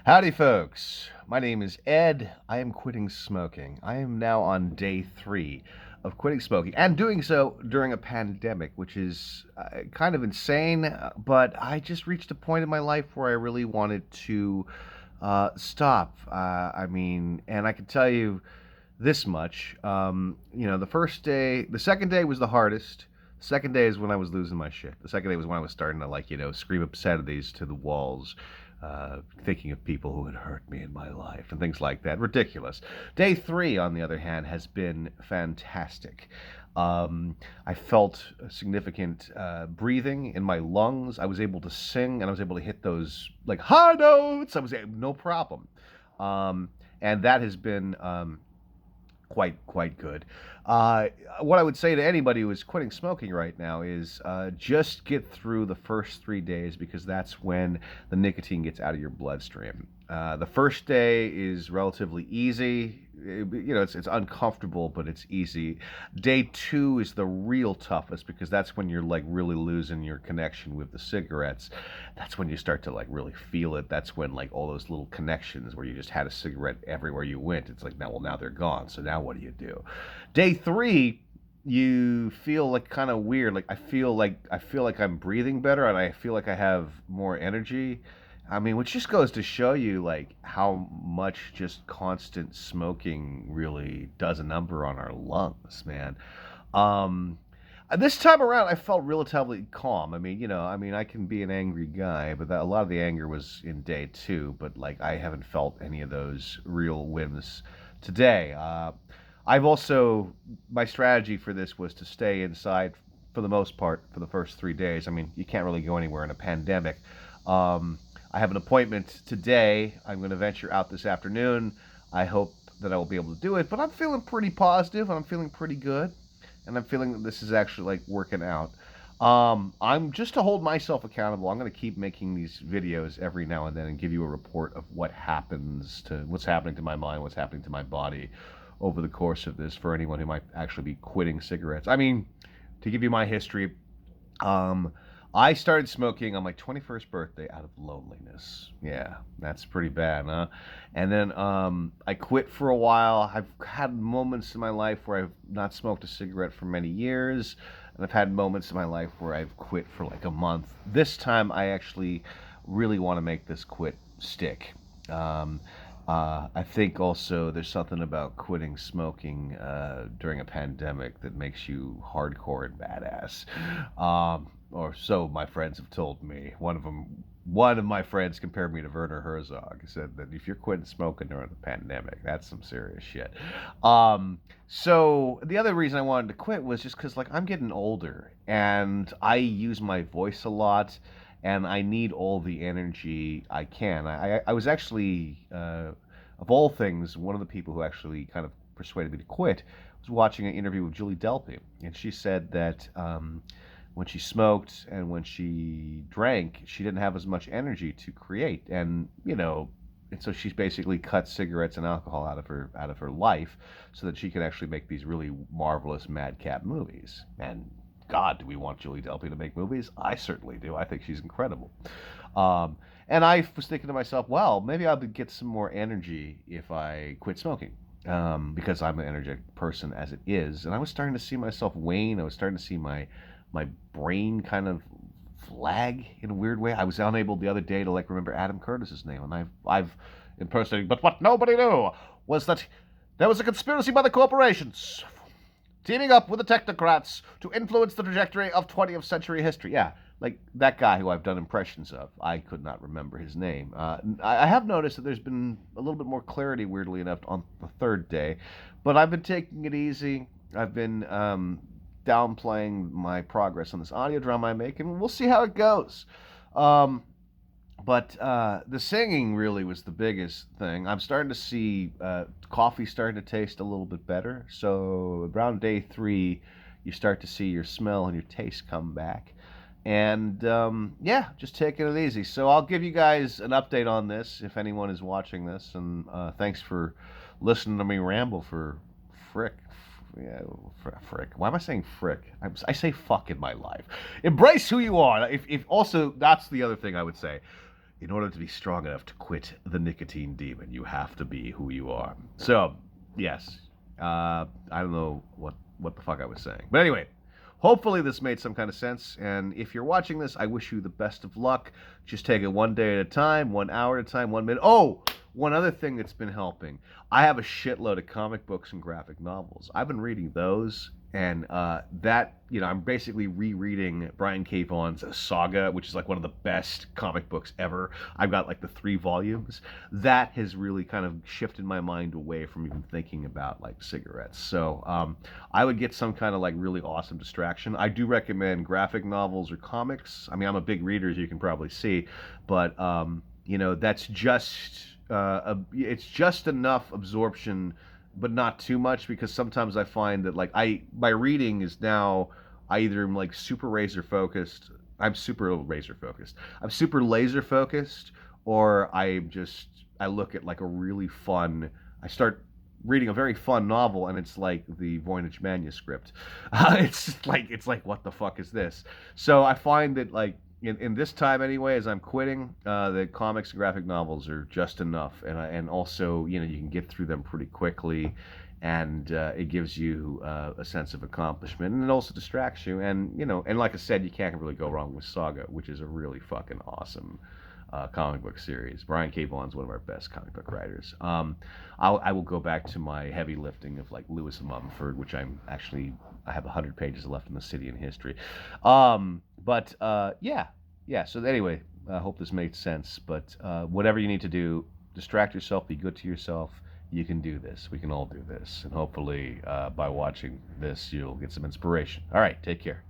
Howdy, folks. My name is Ed. I am quitting smoking. I am now on day 3 of quitting smoking and doing so during a pandemic, which is kind of insane. But I just reached a point in my life where I really wanted to stop. And I can tell you this much. The first day, the second day was the hardest. The second day is when I was losing my shit. The second day was when I was starting to, scream obscenities to the walls, thinking of people who had hurt me in my life and things like that. Ridiculous. Day 3, on the other hand, has been fantastic. I felt a significant breathing in my lungs. I was able to sing and I was able to hit those like high notes. No problem. Um, and that has been quite good. What I would say to anybody who is quitting smoking right now is just get through the first 3 days because that's when the nicotine gets out of your bloodstream. The first day is relatively easy. It's uncomfortable, but it's easy. Day 2 is the real toughest because that's when you're like really losing your connection with the cigarettes. That's when you start to like really feel it. That's when like all those little connections where you just had a cigarette everywhere you went. It's like now they're gone. So now what do you do? Day 3, you feel like kind of weird. Like I feel like I'm breathing better and I feel like I have more energy. I mean, which just goes to show you like how much just constant smoking really does a number on our lungs, man. Um, this time around, I felt relatively calm. I can be an angry guy, but a lot of the anger was in day 2. But like, I haven't felt any of those real whims today. I've also My strategy for this was to stay inside for the most part for the first 3 days. I mean, you can't really go anywhere in a pandemic. Um, I have an appointment today. I'm going to venture out this afternoon. I hope that I will be able to do it, but I'm feeling pretty positive. I'm feeling pretty good, and I'm feeling that this is actually like working out. I'm just to hold myself accountable. I'm going to keep making these videos every now and then and give you a report of what's happening to my mind, what's happening to my body over the course of this for anyone who might actually be quitting cigarettes. I mean, to give you my history, um, I started smoking on my 21st birthday out of loneliness. Yeah, that's pretty bad, huh? And then I quit for a while. I've had moments in my life where I've not smoked a cigarette for many years, and I've had moments in my life where I've quit for like a month. This time, I actually really want to make this quit stick. Um, I think also there's something about quitting smoking during a pandemic that makes you hardcore and badass. Or so my friends have told me. One of my friends compared me to Werner Herzog. He said that if you're quitting smoking during the pandemic, that's some serious shit. So the other reason I wanted to quit was just because like I'm getting older and I use my voice a lot and I need all the energy I can. I was actually, of all things, one of the people who actually kind of persuaded me to quit was watching an interview with Julie Delpy, and she said that when she smoked and when she drank, she didn't have as much energy to create, and so she's basically cut cigarettes and alcohol out of her life so that she could actually make these really marvelous madcap movies. And God, do we want Julie Delpy to make movies? I certainly do. I think she's incredible. Um, and I was thinking to myself, well, maybe I would get some more energy if I quit smoking. Because I'm an energetic person as it is, and I was starting to see myself wane. I was starting to see my brain kind of flag in a weird way. I was unable the other day to like remember Adam Curtis's name, and I've impersonated. But what nobody knew was that there was a conspiracy by the corporations teaming up with the technocrats to influence the trajectory of 20th century history. Yeah, like that guy who I've done impressions of. I could not remember his name. I have noticed that there's been a little bit more clarity, weirdly enough, on the third day, but I've been taking it easy. I've been downplaying my progress on this audio drama I make, and we'll see how it goes. Um, but the singing really was the biggest thing. I'm starting to see coffee starting to taste a little bit better. So around day 3, you start to see your smell and your taste come back. And yeah, just taking it easy. So I'll give you guys an update on this if anyone is watching this. And thanks for listening to me ramble for frick. Yeah, frick. Why am I saying frick? I say fuck in my life. Embrace who you are. If also, that's the other thing I would say. in order to be strong enough to quit the nicotine demon, you have to be who you are. So, yes, I don't know what the fuck I was saying, but anyway, hopefully this made some kind of sense. And if you're watching this, I wish you the best of luck. Just take it one day at a time, 1 hour at a time, 1 minute. Oh, one other thing that's been helping. I have a shitload of comic books and graphic novels. I've been reading those, and I'm basically rereading Brian K. Vaughan's Saga, which is like one of the best comic books ever. I've got like the 3 volumes. That has really kind of shifted my mind away from even thinking about like cigarettes. So I would get some kind of like really awesome distraction. I do recommend graphic novels or comics. I mean, I'm a big reader, as you can probably see, but that's just it's just enough absorption, but not too much, because sometimes I find that like my reading is now, I either am like super razor focused. I'm super razor focused. I'm super laser focused, or I look at like a really fun. I start reading a very fun novel, and it's like the Voynich manuscript. It's like what the fuck is this? So I find that like in this time anyway, as I'm quitting, the comics and graphic novels are just enough, and also you can get through them pretty quickly, and it gives you a sense of accomplishment, and it also distracts you, and like I said, you can't really go wrong with Saga, which is a really fucking awesome comic book series. Brian K. Vaughan's one of our best comic book writers. I will go back to my heavy lifting of like Lewis and Mumford, which I have 100 pages left in the City and History. Yeah. So anyway, I hope this made sense. But whatever you need to do, distract yourself, be good to yourself. You can do this. We can all do this. And hopefully, by watching this, you'll get some inspiration. All right, take care.